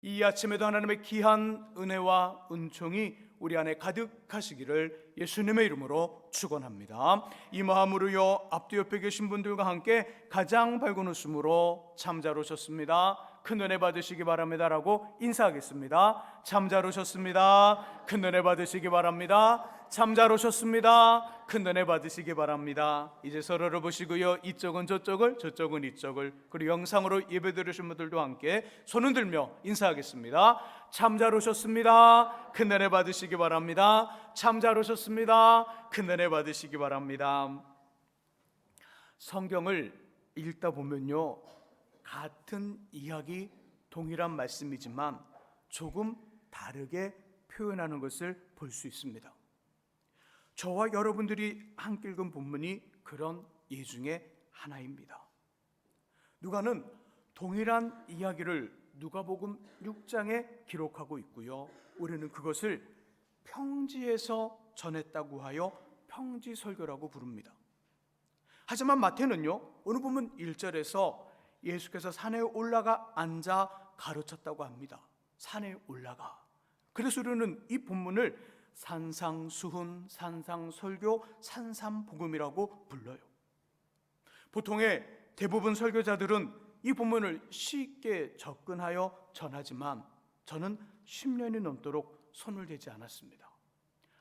이 아침에도 하나님의 귀한 은혜와 은총이 우리 안에 가득하시기를 예수님의 이름으로 축원합니다. 이 마음으로요, 앞뒤 옆에 계신 분들과 함께 가장 밝은 웃음으로 참 잘 오셨습니다, 큰 은혜 받으시기 바랍니다 라고 인사하겠습니다. 참 잘 오셨습니다, 큰 은혜 받으시기 바랍니다. 참 잘 오셨습니다, 큰 은혜 받으시기 바랍니다. 이제 서로를 보시고요, 이쪽은 저쪽을, 저쪽은 이쪽을, 그리고 영상으로 예배 들으신 분들도 함께 손을 들며 인사하겠습니다. 참 잘 오셨습니다, 큰 은혜 받으시기 바랍니다. 참 잘 오셨습니다, 큰 은혜 받으시기 바랍니다. 성경을 읽다 보면요, 같은 이야기, 동일한 말씀이지만 조금 다르게 표현하는 것을 볼 수 있습니다. 저와 여러분들이 함께 읽은 본문이 그런 예 중에 하나입니다. 누가는 동일한 이야기를 누가복음 6장에 기록하고 있고요, 우리는 그것을 평지에서 전했다고 하여 평지설교라고 부릅니다. 하지만 마태는요, 오늘 본문 1절에서 예수께서 산에 올라가 앉아 가르쳤다고 합니다. 산에 올라가. 그래서 우리는 이 본문을 산상수훈, 산상설교, 산삼복음이라고 불러요. 보통의 대부분 설교자들은 이 본문을 쉽게 접근하여 전하지만 저는 10년이 넘도록 손을 대지 않았습니다.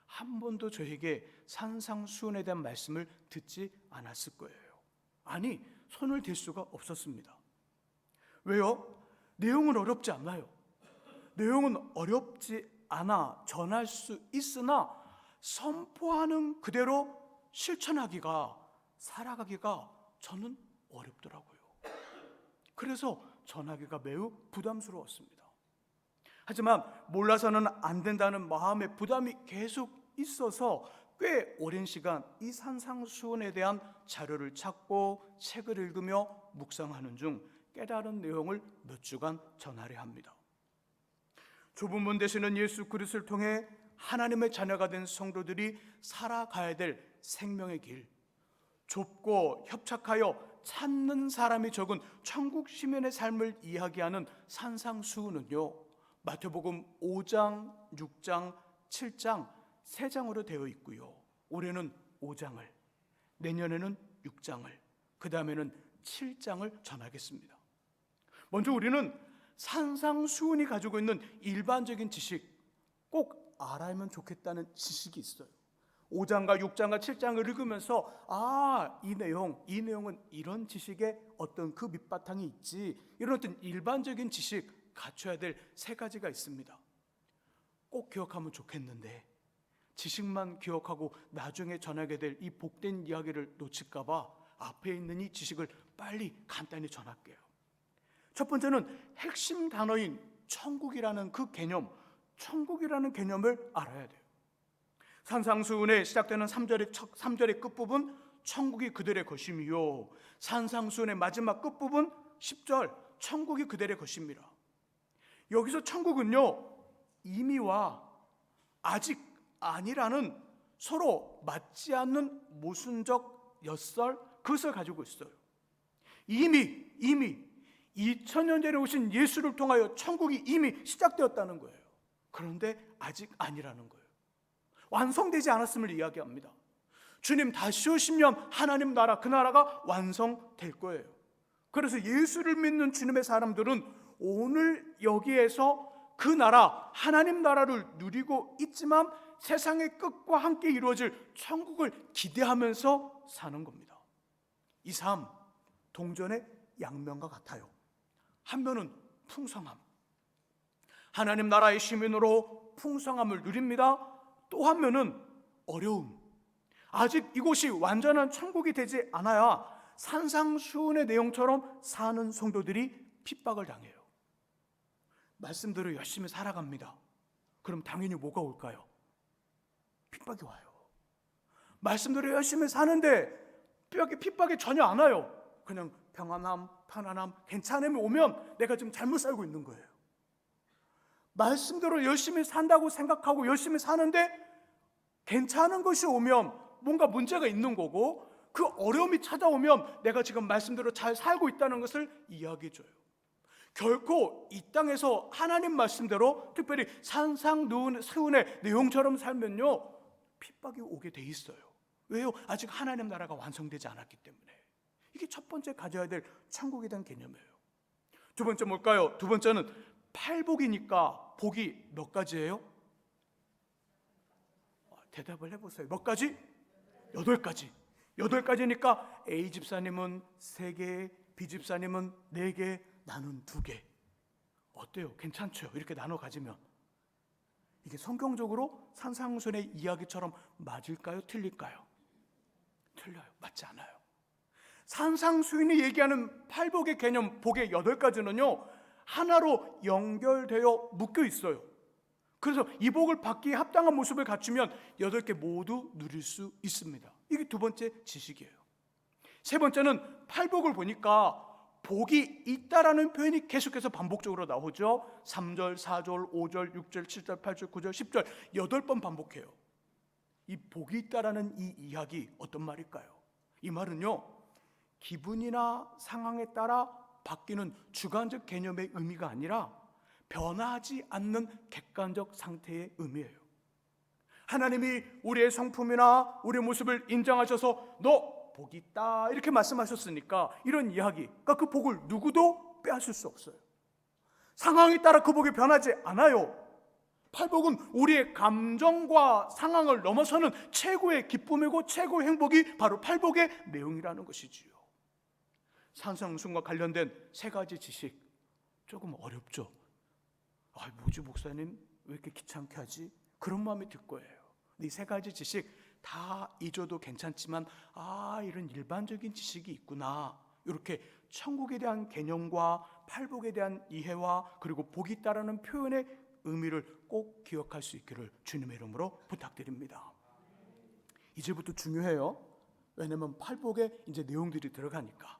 한 번도 저에게 산상수훈에 대한 말씀을 듣지 않았을 거예요. 아니, 손을 댈 수가 없었습니다. 왜요? 내용은 어렵지 않아요. 내용은 어렵지 않아 전할 수 있으나 선포하는 그대로 실천하기가, 살아가기가 저는 어렵더라고요. 그래서 전하기가 매우 부담스러웠습니다. 하지만 몰라서는 안 된다는 마음의 부담이 계속 있어서 꽤 오랜 시간 이 산상수훈에 대한 자료를 찾고 책을 읽으며 묵상하는 중 깨달은 내용을 몇 주간 전하려 합니다. 좁은 문 되시는 예수 그리스도를 통해 하나님의 자녀가 된 성도들이 살아가야 될 생명의 길, 좁고 협착하여 찾는 사람이 적은 천국 시민의 삶을 이야기하는 산상수훈은요, 마태복음 5장, 6장, 7장 3장으로 되어 있고요, 올해는 5장을, 내년에는 6장을, 그 다음에는 7장을 전하겠습니다. 먼저 우리는 산상수훈이 가지고 있는 일반적인 지식, 꼭 알아야만 좋겠다는 지식이 있어요. 5장과 6장과 7장을 읽으면서 이 내용은 이런 지식에 어떤 그 밑바탕이 있지, 이런 어떤 일반적인 지식 갖춰야 될 3가지가 있습니다. 꼭 기억하면 좋겠는데 지식만 기억하고 나중에 전하게 될 이 복된 이야기를 놓칠까 봐 앞에 있는 이 지식을 빨리 간단히 전할게요. 첫 번째는 핵심 단어인 천국이라는 그 개념, 천국이라는 개념을 알아야 돼요. 산상수훈에 시작되는 3절의 끝부분, 천국이 그들의 것임이요, 산상수훈의 마지막 끝부분 10절, 천국이 그들의 것입니다. 여기서 천국은요, 이미와 아직 아니라는 서로 맞지 않는 모순적 엿설, 그것을 가지고 있어요. 이미 2000년 전에 오신 예수를 통하여 천국이 이미 시작되었다는 거예요. 그런데 아직 아니라는 거예요. 완성되지 않았음을 이야기합니다. 주님 다시 오시면 하나님 나라, 그 나라가 완성될 거예요. 그래서 예수를 믿는 주님의 사람들은 오늘 여기에서 그 나라, 하나님 나라를 누리고 있지만 세상의 끝과 함께 이루어질 천국을 기대하면서 사는 겁니다. 이 삶, 동전의 양면과 같아요. 한 면은 풍성함, 하나님 나라의 시민으로 풍성함을 누립니다. 또 한 면은 어려움, 아직 이곳이 완전한 천국이 되지 않아야 산상수훈의 내용처럼 사는 성도들이 핍박을 당해요. 말씀대로 열심히 살아갑니다. 그럼 당연히 뭐가 올까요? 핍박이 와요. 말씀대로 열심히 사는데 핍박이 전혀 안 와요. 그냥 평안함, 편안함, 괜찮음이 오면 내가 지금 잘못 살고 있는 거예요. 말씀대로 열심히 산다고 생각하고 열심히 사는데 괜찮은 것이 오면 뭔가 문제가 있는 거고, 그 어려움이 찾아오면 내가 지금 말씀대로 잘 살고 있다는 것을 이야기해 줘요. 결코 이 땅에서 하나님 말씀대로 특별히 산상수훈의 내용처럼 살면요 핍박이 오게 돼 있어요. 왜요? 아직 하나님 나라가 완성되지 않았기 때문에. 이게 첫 번째 가져야 될 천국에 대한 개념이에요. 두 번째 뭘까요? 두 번째는 팔복이니까 복이 몇 가지예요? 대답을 해보세요. 몇 가지? 8가지. 8가지니까 A 집사님은 3개, B 집사님은 4개, 나는 2개. 어때요? 괜찮죠? 이렇게 나눠 가지면. 이게 성경적으로 산상수훈의 이야기처럼 맞을까요? 틀릴까요? 틀려요. 맞지 않아요. 산상수훈이 얘기하는 팔복의 개념, 복의 8가지는요 하나로 연결되어 묶여 있어요. 그래서 이 복을 받기에 합당한 모습을 갖추면 8개 모두 누릴 수 있습니다. 이게 두 번째 지식이에요. 세 번째는 팔복을 보니까 복이 있다라는 표현이 계속해서 반복적으로 나오죠. 3절, 4절, 5절, 6절, 7절, 8절, 9절, 10절 8번 반복해요. 이 복이 있다라는 이 이야기 어떤 말일까요? 이 말은요 기분이나 상황에 따라 바뀌는 주관적 개념의 의미가 아니라 변하지 않는 객관적 상태의 의미예요. 하나님이 우리의 성품이나 우리의 모습을 인정하셔서 너 복이 있다 이렇게 말씀하셨으니까 이런 이야기, 그러니까 그 복을 누구도 빼앗을 수 없어요. 상황에 따라 그 복이 변하지 않아요. 팔복은 우리의 감정과 상황을 넘어서는 최고의 기쁨이고 최고의 행복이 바로 팔복의 내용이라는 것이지요. 산상수훈과 관련된 3가지 지식 조금 어렵죠. 뭐지 목사님 왜 이렇게 귀찮게 하지? 그런 마음이 들 거예요. 이 3가지 지식 다 잊어도 괜찮지만 이런 일반적인 지식이 있구나, 이렇게 천국에 대한 개념과 팔복에 대한 이해와 그리고 복이 있다라는 표현의 의미를 꼭 기억할 수 있기를 주님의 이름으로 부탁드립니다. 이제부터 중요해요. 왜냐하면 팔복에 이제 내용들이 들어가니까.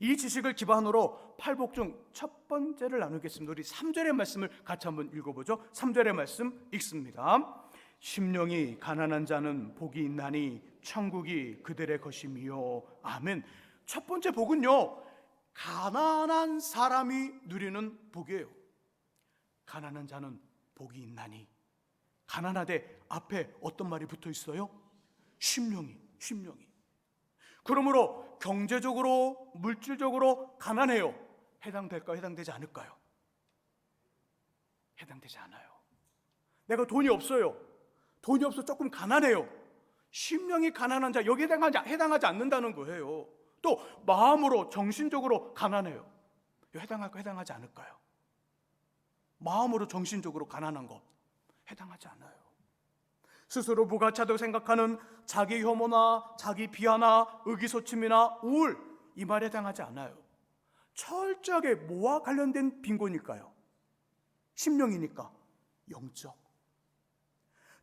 이 지식을 기반으로 팔복 중 첫 번째를 나누겠습니다. 우리 3절의 말씀을 같이 한번 읽어보죠. 3절의 말씀 읽습니다. 심령이 가난한 자는 복이 있나니 천국이 그들의 것이미요. 아멘. 첫 번째 복은요 가난한 사람이 누리는 복이에요. 가난한 자는 복이 있나니. 가난하되 앞에 어떤 말이 붙어 있어요? 심령이. 그러므로 경제적으로 물질적으로 가난해요. 해당될까요? 해당되지 않을까요? 해당되지 않아요. 내가 돈이 없어요. 돈이 없어 조금 가난해요. 심령이 가난한 자 여기에 해당하지 않는다는 거예요. 또 마음으로 정신적으로 가난해요. 해당할까 해당하지 않을까요? 마음으로 정신적으로 가난한 것 해당하지 않아요. 스스로 부가차도 생각하는 자기 혐오나 자기 비하나 의기소침이나 우울, 이 말에 해당하지 않아요. 철저하게 뭐와 관련된 빈곤일까요? 심령이니까 영적.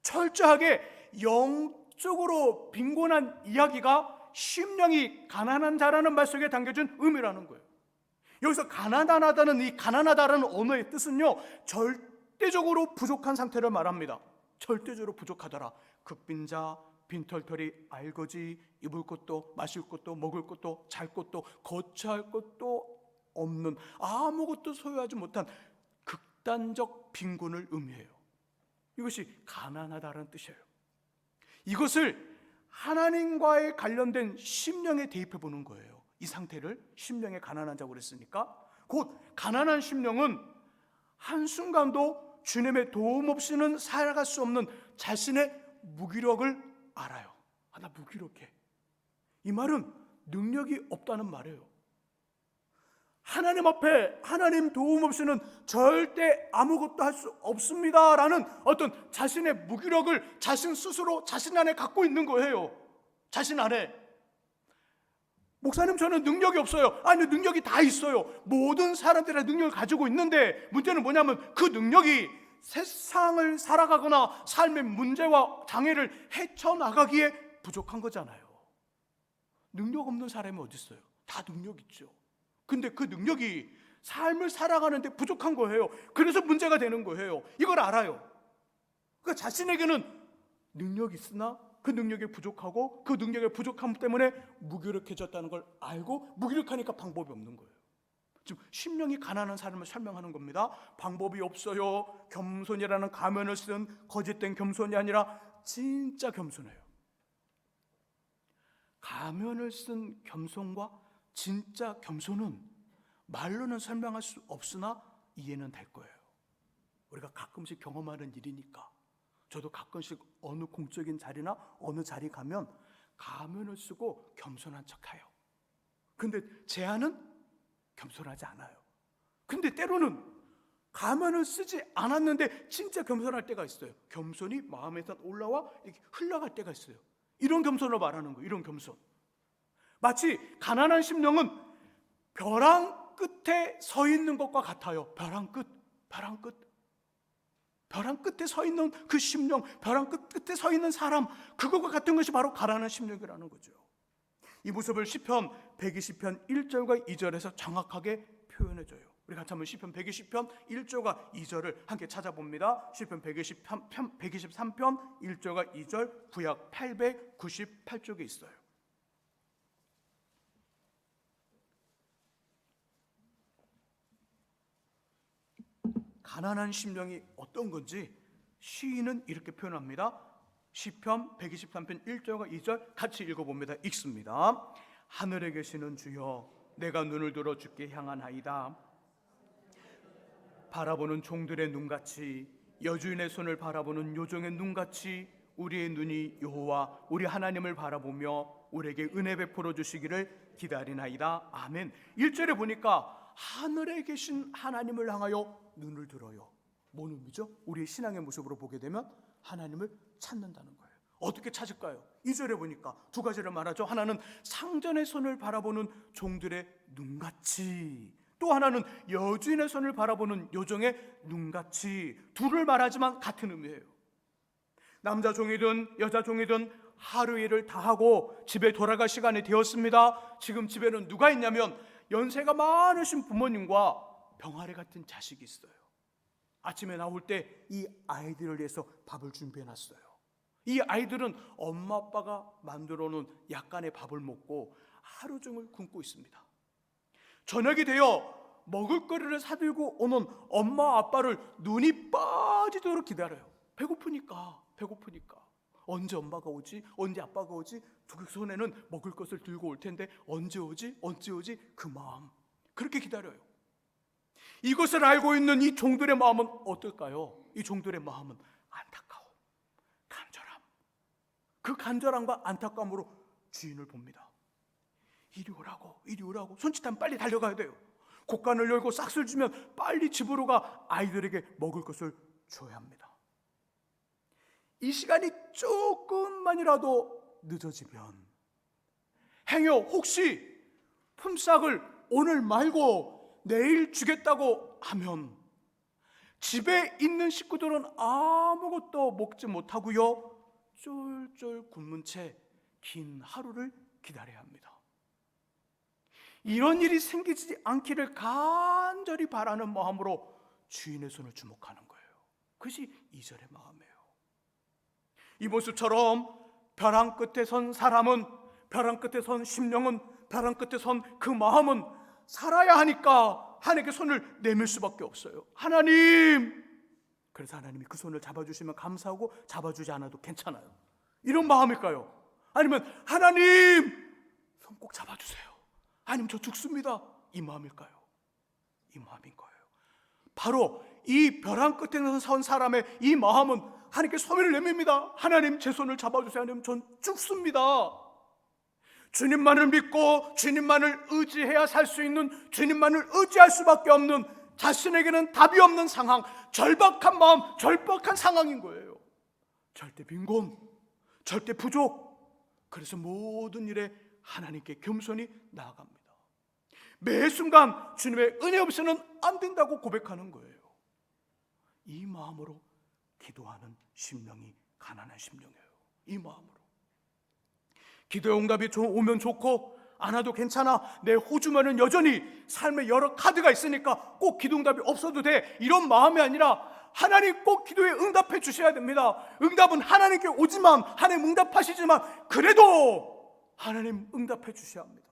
철저하게 영적으로 빈곤한 이야기가 심령이 가난한 자라는 말 속에 담겨진 의미라는 거예요. 여기서 가난하다는 이 가난하다라는 언어의 뜻은요 절대적으로 부족한 상태를 말합니다. 절대적으로 부족하더라. 극빈자, 빈털터리, 알거지, 입을 것도 마실 것도 먹을 것도 잘 것도 거처할 것도 없는, 아무것도 소유하지 못한 극단적 빈곤을 의미해요. 이것이 가난하다는 뜻이에요. 이것을 하나님과의 관련된 심령에 대입해 보는 거예요. 이 상태를 심령에 가난한 자고 그랬으니까 곧 가난한 심령은 한순간도 주님의 도움 없이는 살아갈 수 없는 자신의 무기력을 알아요. 나 무기력해. 이 말은 능력이 없다는 말이에요. 하나님 앞에 하나님 도움 없이는 절대 아무것도 할 수 없습니다라는 어떤 자신의 무기력을 자신 스스로 자신 안에 갖고 있는 거예요. 자신 안에. 목사님 저는 능력이 없어요. 아니 능력이 다 있어요. 모든 사람들의 능력을 가지고 있는데 문제는 뭐냐면 그 능력이 세상을 살아가거나 삶의 문제와 장애를 헤쳐나가기에 부족한 거잖아요. 능력 없는 사람이 어디 있어요? 다 능력 있죠. 근데 그 능력이 삶을 살아가는데 부족한 거예요. 그래서 문제가 되는 거예요. 이걸 알아요. 그러니까 자신에게는 능력이 있으나 그 능력이 부족하고 그 능력의 부족함 때문에 무기력해졌다는 걸 알고 무기력하니까 방법이 없는 거예요. 지금 심령이 가난한 사람을 설명하는 겁니다. 방법이 없어요. 겸손이라는 가면을 쓴 거짓된 겸손이 아니라 진짜 겸손해요. 가면을 쓴 겸손과 진짜 겸손은 말로는 설명할 수 없으나 이해는 될 거예요. 우리가 가끔씩 경험하는 일이니까. 저도 가끔씩 어느 공적인 자리나 어느 자리 가면 가면을 쓰고 겸손한 척해요. 근데 제 안은 겸손하지 않아요. 근데 때로는 가면을 쓰지 않았는데 진짜 겸손할 때가 있어요. 겸손이 마음에서 올라와 이렇게 흘러갈 때가 있어요. 이런 겸손을 말하는 거예요. 이런 겸손. 마치 가난한 심령은 벼랑 끝에 서 있는 것과 같아요. 벼랑 끝. 벼랑 끝에 서 있는 그 심령, 벼랑 끝에 서 있는 사람, 그것과 같은 것이 바로 가난한 심령이라는 거죠. 이 모습을 시편 120편 1절과 2절에서 정확하게 표현해줘요. 우리 같이 한번 시편 120편 1절과 2절을 함께 찾아봅니다. 시편 123편 1절과 2절, 구약 898쪽에 있어요. 가난한 심령이 어떤 건지 시인은 이렇게 표현합니다. 시편 123편 1절과 2절 같이 읽어봅니다. 읽습니다. 하늘에 계시는 주여, 내가 눈을 들어 주께 향하나이다. 바라보는 종들의 눈같이, 여주인의 손을 바라보는 요정의 눈같이 우리의 눈이 여호와 우리 하나님을 바라보며 우리에게 은혜 베풀어 주시기를 기다리나이다. 아멘. 1절에 보니까 하늘에 계신 하나님을 향하여 눈을 들어요. 뭔 의미죠? 우리의 신앙의 모습으로 보게 되면 하나님을 찾는다는 거예요. 어떻게 찾을까요? 2절에 보니까 두 가지를 말하죠. 하나는 상전의 손을 바라보는 종들의 눈같이, 또 하나는 여주인의 손을 바라보는 요정의 눈같이. 둘을 말하지만 같은 의미예요. 남자 종이든 여자 종이든 하루 일을 다 하고 집에 돌아갈 시간이 되었습니다. 지금 집에는 누가 있냐면 연세가 많으신 부모님과 병아리 같은 자식이 있어요. 아침에 나올 때 이 아이들을 위해서 밥을 준비해놨어요. 이 아이들은 엄마 아빠가 만들어 놓은 약간의 밥을 먹고 하루 종일 굶고 있습니다. 저녁이 되어 먹을거리를 사들고 오는 엄마 아빠를 눈이 빠지도록 기다려요. 배고프니까. 언제 엄마가 오지? 언제 아빠가 오지? 두 손에는 먹을 것을 들고 올 텐데 언제 오지? 그 마음. 그렇게 기다려요. 이것을 알고 있는 이 종들의 마음은 어떨까요? 이 종들의 마음은 안타까움, 간절함. 그 간절함과 안타까움으로 주인을 봅니다. 이리 오라고. 손짓하면 빨리 달려가야 돼요. 곳간을 열고 싹쓸 주면 빨리 집으로 가 아이들에게 먹을 것을 줘야 합니다. 이 시간이 조금만이라도 늦어지면, 행여 혹시 품삯을 오늘 말고 내일 주겠다고 하면 집에 있는 식구들은 아무것도 먹지 못하고요, 쫄쫄 굶은 채 긴 하루를 기다려야 합니다. 이런 일이 생기지 않기를 간절히 바라는 마음으로 주인의 손을 주목하는 거예요. 그것이 2절의 마음이에요. 이 모습처럼 벼랑 끝에 선 사람은, 벼랑 끝에 선 심령은, 벼랑 끝에 선 그 마음은 살아야 하니까 하나님께 손을 내밀 수밖에 없어요. 하나님! 그래서 하나님이 그 손을 잡아주시면 감사하고 잡아주지 않아도 괜찮아요. 이런 마음일까요? 아니면 하나님! 손 꼭 잡아주세요. 아니면 저 죽습니다. 이 마음일까요? 이 마음인 거예요. 바로 이 벼랑 끝에 선 사람의 이 마음은 하나님께 손을 내밉니다. 하나님, 제 손을 잡아주세요. 하나님, 전 죽습니다. 주님만을 믿고 주님만을 의지해야 살 수 있는, 주님만을 의지할 수밖에 없는, 자신에게는 답이 없는 상황, 절박한 마음, 절박한 상황인 거예요. 절대 빈곤, 절대 부족. 그래서 모든 일에 하나님께 겸손히 나아갑니다. 매 순간 주님의 은혜 없이는 안 된다고 고백하는 거예요. 이 마음으로 기도하는 심령이 가난한 심령이에요. 이 마음으로. 기도의 응답이 오면 좋고 안 와도 괜찮아, 내 호주머니는 여전히 삶의 여러 카드가 있으니까 꼭 기도 응답이 없어도 돼, 이런 마음이 아니라 하나님 꼭 기도에 응답해 주셔야 됩니다. 응답은 하나님께 오지만, 하나님 응답하시지만 그래도 하나님 응답해 주셔야 합니다.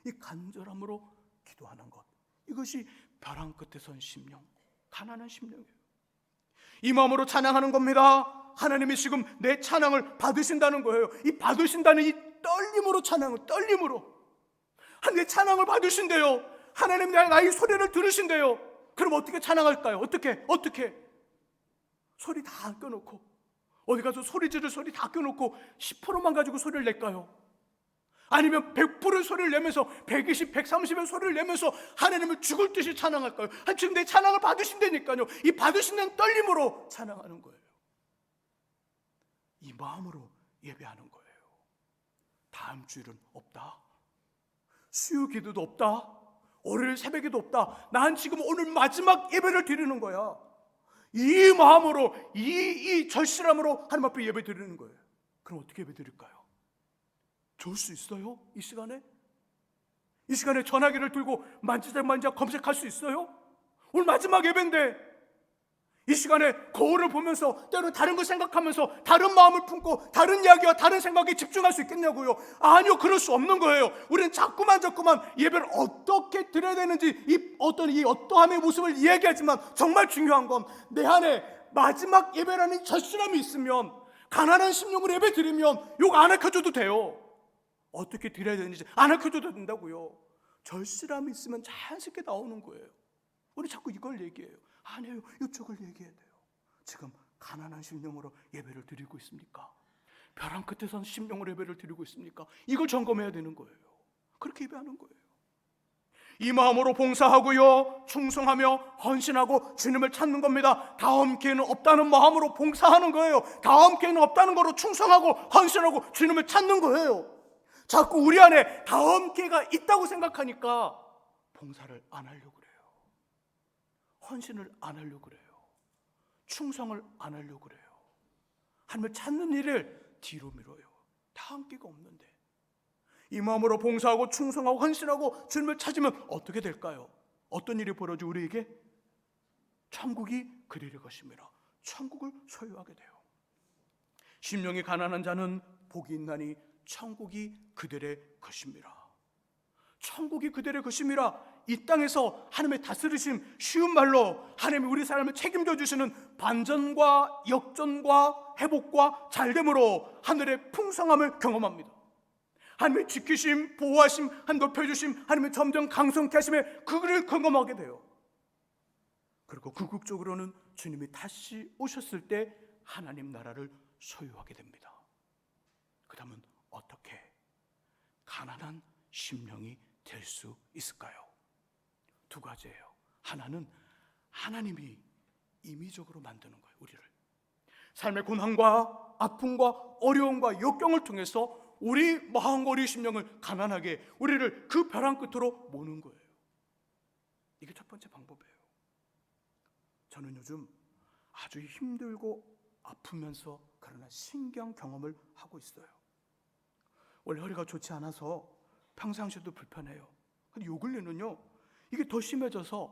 이 간절함으로 기도하는 것, 이것이 벼랑 끝에 선 심령, 가난한 심령이에요. 이 마음으로 찬양하는 겁니다. 하나님이 지금 내 찬양을 받으신다는 거예요. 이 받으신다는 이 떨림으로 찬양을, 떨림으로 내 찬양을 받으신대요. 하나님 나의 소리를 들으신대요. 그럼 어떻게 찬양할까요? 어떻게? 소리 다 껴놓고, 어디 가서 소리 지를 소리 다 껴놓고 10%만 가지고 소리를 낼까요? 아니면 100% 소리를 내면서 120, 130의 소리를 내면서 하나님을 죽을 듯이 찬양할까요? 지금 내 찬양을 받으신다니까요. 이 받으신다는 떨림으로 찬양하는 거예요. 이 마음으로 예배하는 거예요. 다음 주일은 없다, 수요 기도도 없다, 월요일 새벽에도 없다, 난 지금 오늘 마지막 예배를 드리는 거야. 이 마음으로, 이 절실함으로 하나님 앞에 예배 드리는 거예요. 그럼 어떻게 예배 드릴까요? 좋을 수 있어요? 이 시간에 전화기를 들고 만지작 검색할 수 있어요? 오늘 마지막 예배인데 이 시간에 거울을 보면서 때로 다른 거 생각하면서 다른 마음을 품고 다른 이야기와 다른 생각에 집중할 수 있겠냐고요? 아니요, 그럴 수 없는 거예요. 우리는 자꾸만 예배를 어떻게 드려야 되는지 이 어떠함의 모습을 이야기하지만 정말 중요한 건 내 안에 마지막 예배라는 절실함이 있으면, 가난한 심령으로 예배 드리면 욕 안 알려줘도 돼요. 어떻게 드려야 되는지 안 알려줘도 된다고요. 절실함이 있으면 자연스럽게 나오는 거예요. 우리 자꾸 이걸 얘기해요. 아니에요, 이쪽을 얘기해야 돼요. 지금 가난한 심령으로 예배를 드리고 있습니까? 벼랑 끝에 선 심령으로 예배를 드리고 있습니까? 이걸 점검해야 되는 거예요. 그렇게 예배하는 거예요. 이 마음으로 봉사하고요, 충성하며 헌신하고 주님을 찾는 겁니다. 다음 기회는 없다는 마음으로 봉사하는 거예요. 다음 기회는 없다는 거로 충성하고 헌신하고 주님을 찾는 거예요. 자꾸 우리 안에 다음 기회가 있다고 생각하니까 봉사를 안 하려고 그래요. 헌신을 안 하려고 그래요. 충성을 안 하려고 그래요. 하나님을 찾는 일을 뒤로 미뤄요. 다음 기회가 없는데. 이 마음으로 봉사하고 충성하고 헌신하고 주님을 찾으면 어떻게 될까요? 어떤 일이 벌어져 우리에게? 천국이 그들의 것입니다. 천국을 소유하게 돼요. 심령이 가난한 자는 복이 있나니 천국이 그들의 것입니다. 천국이 그들의 것입니다. 이 땅에서 하나님의 다스리심, 쉬운 말로 하나님이 우리 삶을 책임져 주시는 반전과 역전과 회복과 잘됨으로 하늘의 풍성함을 경험합니다. 하나님의 지키심, 보호하심, 하나님 높여주심, 하나님의 점점 강성케 하심에 그를 경험하게 돼요. 그리고 궁극적으로는 주님이 다시 오셨을 때 하나님 나라를 소유하게 됩니다. 그 다음은 어떻게 가난한 심령이 될 수 있을까요? 두 가지예요. 하나는 하나님이 임의적으로 만드는 거예요. 우리를 삶의 고난과 아픔과 어려움과 역경을 통해서 우리 마음과 우리 심령을 가난하게, 우리를 그 벼랑 끝으로 모는 거예요. 이게 첫 번째 방법이에요. 저는 요즘 아주 힘들고 아프면서 그러나 신기한 경험을 하고 있어요. 원래 허리가 좋지 않아서 평상시에도 불편해요. 근데 요 근래는요, 이게 더 심해져서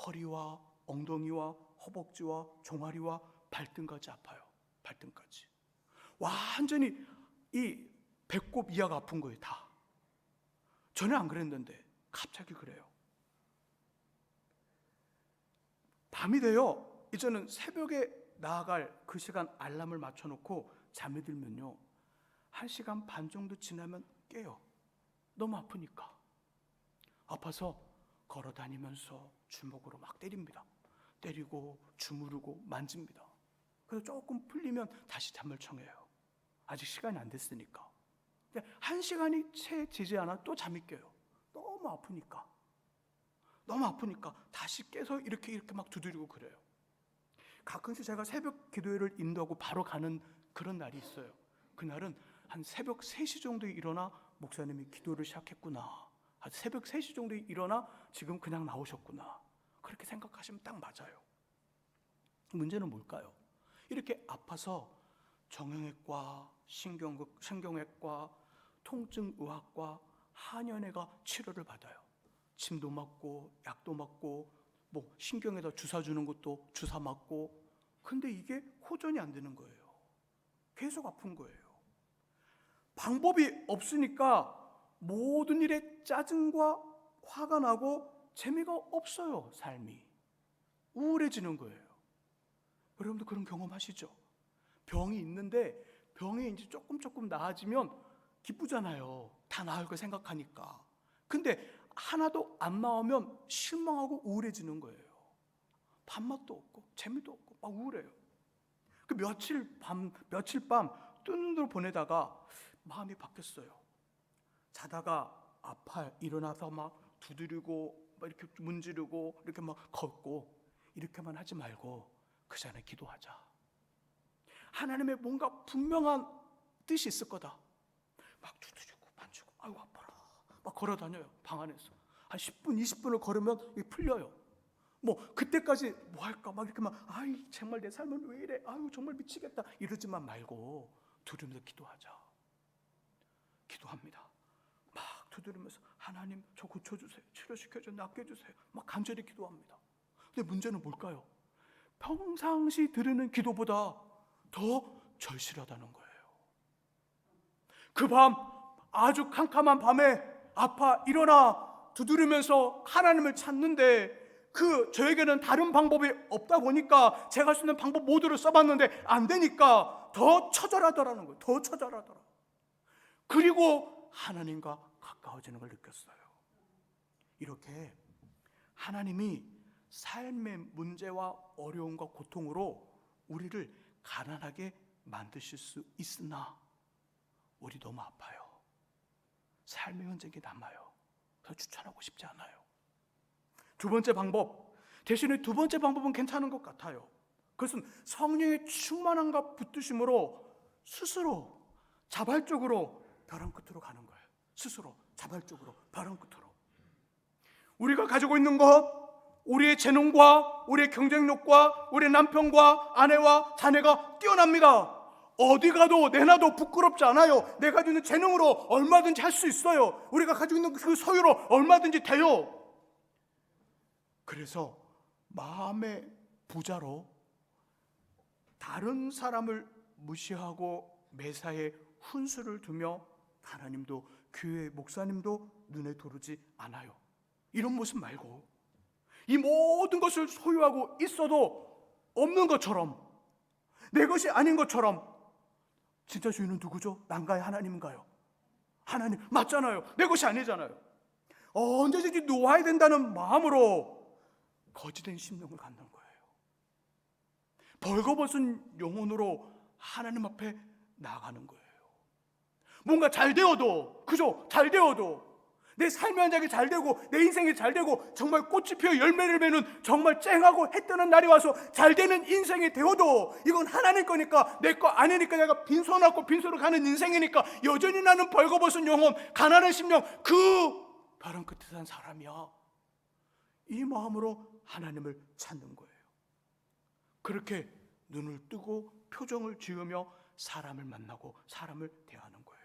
허리와 엉덩이와 허벅지와 종아리와 발등까지 아파요. 발등까지. 완전히 이 배꼽 이하가 아픈 거예요. 다. 전혀 안 그랬는데 갑자기 그래요. 밤이 돼요. 이제는 새벽에 나아갈 그 시간 알람을 맞춰놓고 잠이 들면요, 1시간 반 정도 지나면 깨요. 너무 아프니까. 아파서 걸어다니면서 주먹으로 막 때립니다. 때리고 주무르고 만집니다. 그래서 조금 풀리면 다시 잠을 청해요. 아직 시간이 안 됐으니까. 근데 1시간이 채 지지 않아 또 잠이 깨요. 너무 아프니까 다시 깨서 이렇게 막 두드리고 그래요. 가끔씩 제가 새벽 기도회를 인도하고 바로 가는 그런 날이 있어요. 그날은 한 새벽 3시 정도에 일어나 목사님이 기도를 시작했구나, 새벽 3시 정도에 일어나 지금 그냥 나오셨구나, 그렇게 생각하시면 딱 맞아요. 문제는 뭘까요? 이렇게 아파서 정형외과, 신경외과, 통증의학과, 한의원에가 치료를 받아요. 침도 맞고 약도 맞고 뭐 신경에다 주사 주는 것도 주사 맞고. 근데 이게 호전이 안 되는 거예요. 계속 아픈 거예요. 방법이 없으니까 모든 일에 짜증과 화가 나고 재미가 없어요. 삶이 우울해지는 거예요. 여러분도 그런 경험하시죠? 병이 있는데 병이 이제 조금 나아지면 기쁘잖아요. 다 나을 거 생각하니까. 근데 하나도 안 나오면 실망하고 우울해지는 거예요. 밥맛도 없고 재미도 없고 막 우울해요. 그 며칠 밤 뜬 눈으로 보내다가 마음이 바뀌었어요. 자다가 아파요. 일어나서 막 두드리고 막 이렇게 문지르고 이렇게 막 걷고 이렇게만 하지 말고 그 전에 기도하자. 하나님의 뭔가 분명한 뜻이 있을 거다. 막 두드리고 만지고 아이고 아파라 막 걸어 다녀요. 방 안에서 한 10분 20분을 걸으면 이게 풀려요. 뭐 그때까지 뭐 할까 막 이렇게 막 아이 정말 내 삶은 왜 이래 아유 정말 미치겠다 이러지만 말고 두드리면서 기도하자. 기도합니다. 막 두드리면서 하나님 저 고쳐주세요. 치료시켜줘. 낫게 해주세요. 막 간절히 기도합니다. 근데 문제는 뭘까요? 평상시 드리는 기도보다 더 절실하다는 거예요. 그 밤 아주 캄캄한 밤에 아파 일어나 두드리면서 하나님을 찾는데 저에게는 다른 방법이 없다 보니까 제가 할 수 있는 방법 모두를 써봤는데 안 되니까 더 처절하더라는 거예요. 더 처절하더라. 그리고 하나님과 가까워지는 걸 느꼈어요. 이렇게 하나님이 삶의 문제와 어려움과 고통으로 우리를 가난하게 만드실 수 있으나 우리 너무 아파요. 삶의 흔적이 남아요. 그래서 추천하고 싶지 않아요. 두 번째 방법, 대신에 두 번째 방법은 괜찮은 것 같아요. 그것은 성령의 충만함과 붙드심으로 스스로 자발적으로 벼랑 끝으로 가는 거예요. 스스로 자발적으로 벼랑 끝으로. 우리가 가지고 있는 것, 우리의 재능과 우리의 경쟁력과 우리의 남편과 아내와 자녀가 뛰어납니다. 어디 가도 내놔도 부끄럽지 않아요. 내가 가지고 있는 재능으로 얼마든지 할 수 있어요. 우리가 가지고 있는 그 소유로 얼마든지 돼요. 그래서 마음의 부자로 다른 사람을 무시하고 매사에 훈수를 두며 하나님도 교회 목사님도 눈에 들어오지 않아요. 이런 모습 말고 이 모든 것을 소유하고 있어도 없는 것처럼 내 것이 아닌 것처럼 진짜 주인은 누구죠? 난가요? 하나님인가요? 하나님 맞잖아요. 내 것이 아니잖아요. 언제든지 놓아야 된다는 마음으로 거짓된 심령을 갖는 거예요. 벌거벗은 영혼으로 하나님 앞에 나가는 거예요. 뭔가 잘 되어도 그죠? 잘 되어도 내 삶의 한작이 잘 되고 내 인생이 잘 되고 정말 꽃이 피어 열매를 맺는 정말 쨍하고 해 뜨는 날이 와서 잘 되는 인생이 되어도 이건 하나님 거니까 내 거 아니니까 내가 빈손 얻고 빈손으로 가는 인생이니까 여전히 나는 벌거벗은 영혼 가난한 심령 그 벼랑 끝에 산 사람이야. 이 마음으로 하나님을 찾는 거예요. 그렇게 눈을 뜨고 표정을 지으며 사람을 만나고 사람을 대하는 거예요.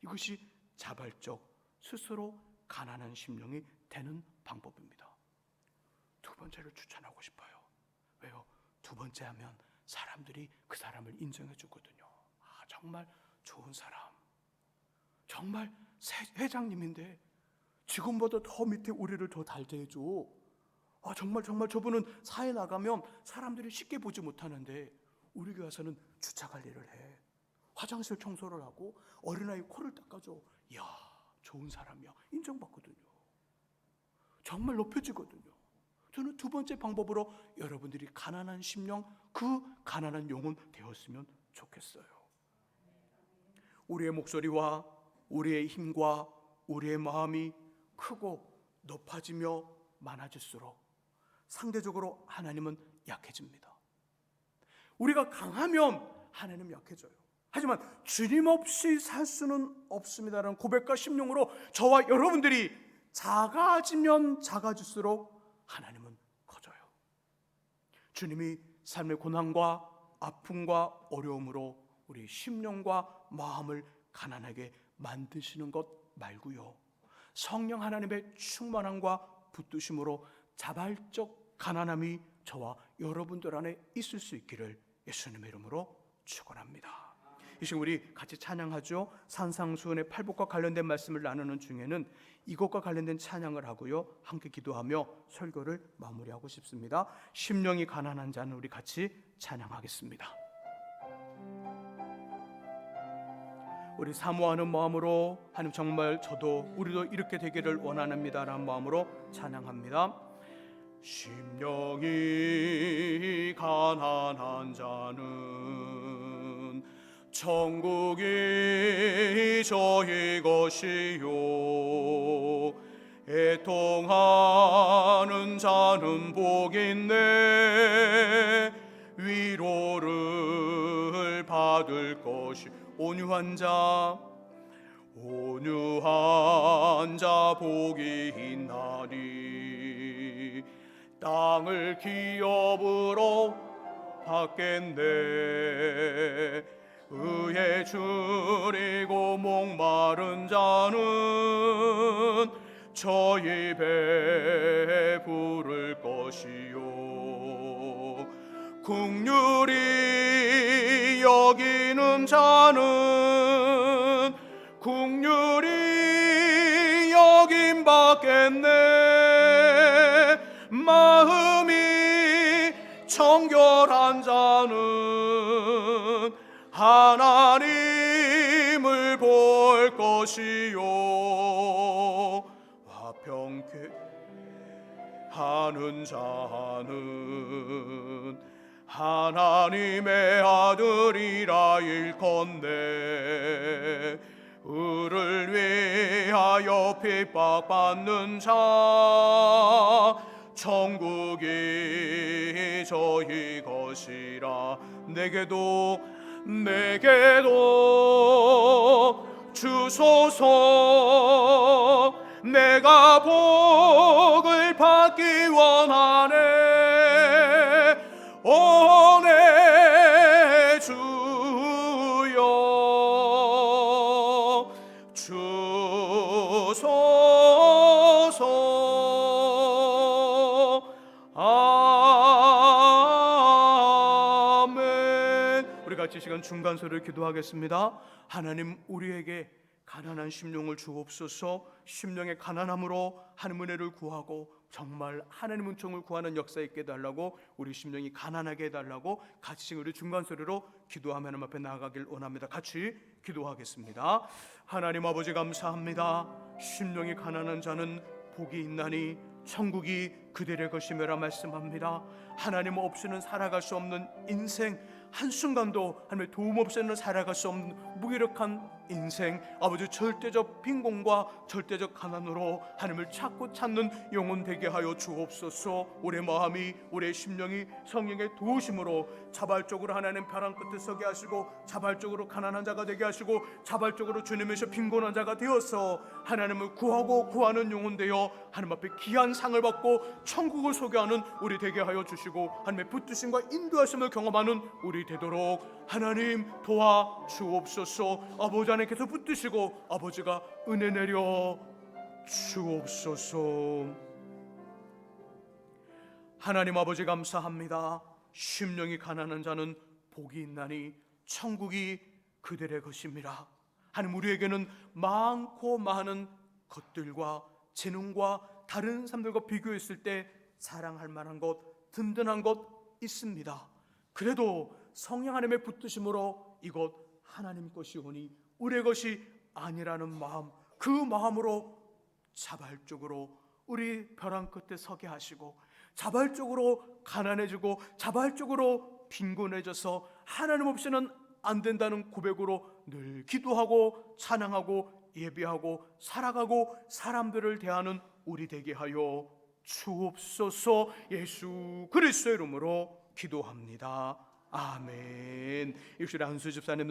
이것이 자발적 스스로 가난한 심령이 되는 방법입니다. 두 번째를 추천하고 싶어요. 왜요? 두 번째 하면 사람들이 그 사람을 인정해 주거든요. 정말 좋은 사람, 정말 회장님인데 지금보다 더 밑에 우리를 더 잘 대해줘. 정말 저분은 사회 나가면 사람들이 쉽게 보지 못하는데 우리 교회 와서는 주차 관리를 해. 화장실 청소를 하고 어린아이 코를 닦아줘. 이야, 좋은 사람이야. 인정받거든요. 정말 높여지거든요. 저는 두 번째 방법으로 여러분들이 가난한 심령, 그 가난한 영혼 되었으면 좋겠어요. 우리의 목소리와 우리의 힘과 우리의 마음이 크고 높아지며 많아질수록 상대적으로 하나님은 약해집니다. 우리가 강하면 하나님은 약해져요. 하지만 주님 없이 살 수는 없습니다라는 고백과 심령으로 저와 여러분들이 작아지면 작아질수록 하나님은 커져요. 주님이 삶의 고난과 아픔과 어려움으로 우리 심령과 마음을 가난하게 만드시는 것 말고요, 성령 하나님의 충만함과 붙드심으로 자발적 가난함이 저와 여러분들 안에 있을 수 있기를 예수님의 이름으로 축원합니다. 이 시간 우리 같이 찬양하죠. 산상수훈의 팔복과 관련된 말씀을 나누는 중에는 이것과 관련된 찬양을 하고요, 함께 기도하며 설교를 마무리하고 싶습니다. 심령이 가난한 자는 우리 같이 찬양하겠습니다. 우리 사모하는 마음으로, 하나님 정말 저도 우리도 이렇게 되기를 원합니다 라는 마음으로 찬양합니다. 심령이 가난한 자는 천국이 저희 것이요, 애통하는 자는 복있네, 위로를 받을 것이. 온유한 자 복이 있나니 땅을 기업으로 받겠네. 의에 줄이고 목마른 자는 저희 배부를 것이요, 긍휼히 여기는 자는 긍휼히 여김 받겠네. 마음이 정결한 자는 하나님을 볼 것이요, 화평케 하는 자는 하나님의 아들이라 일컫네. 의를 위하여 핍박받는 자 천국이 저희 것이라. 내게도 주소서. 내가 복을 받기 원하네. 오 내 주여, 주소서. 아멘. 우리 같이 시간 중간소리를 기도하겠습니다. 하나님, 우리에게 가난한 심령을 주옵소서. 심령의 가난함으로 하나님 은혜를 구하고 정말 하나님 은총을 구하는 역사 있게 해달라고, 우리 심령이 가난하게 해달라고 같이 우리 중간소리로 기도하며 하나님 앞에 나아가길 원합니다. 같이 기도하겠습니다. 하나님 아버지 감사합니다. 심령이 가난한 자는 복이 있나니 천국이 그들의 것이며라 말씀합니다. 하나님 없이는 살아갈 수 없는 인생, 한순간도 하나님의 도움 없이는 살아갈 수 없는 무기력한 인생, 아버지 절대적 빈곤과 절대적 가난으로 하나님을 찾는 영혼 되게 하여 주옵소서. 우리의 마음이, 우리의 심령이 성령의 도우심으로 자발적으로 하나님 벼랑 끝에 서게 하시고, 자발적으로 가난한 자가 되게 하시고, 자발적으로 주님에서 빈곤한 자가 되어서 하나님을 구하고 구하는 영혼 되어 하나님 앞에 귀한 상을 받고 천국을 소개하는 우리 되게 하여 주시고, 하나님의 붙드심과 인도하심을 경험하는 우리 되도록 하나님 도와 주옵소서. 아버지 하나님께서 붙드시고 아버지가 은혜 내려 주옵소서. 하나님 아버지 감사합니다. 심령이 가난한 자는 복이 있나니 천국이 그들의 것입니다. 하나님, 우리에게는 많고 많은 것들과 재능과 다른 사람들과 비교했을 때 사랑할 만한 것, 든든한 것 있습니다. 그래도 성령 하나님의 붙드심으로 이것 하나님 것이오니 우리의 것이 아니라는 마음, 그 마음으로 자발적으로 우리 벼랑 끝에 서게 하시고, 자발적으로 가난해지고 자발적으로 빈곤해져서 하나님 없이는 안 된다는 고백으로 늘 기도하고 찬양하고 예배하고 살아가고 사람들을 대하는 우리 되게 하여 주옵소서. 예수 그리스도의 이름으로 기도합니다. 아멘. 입술에 한수 집사님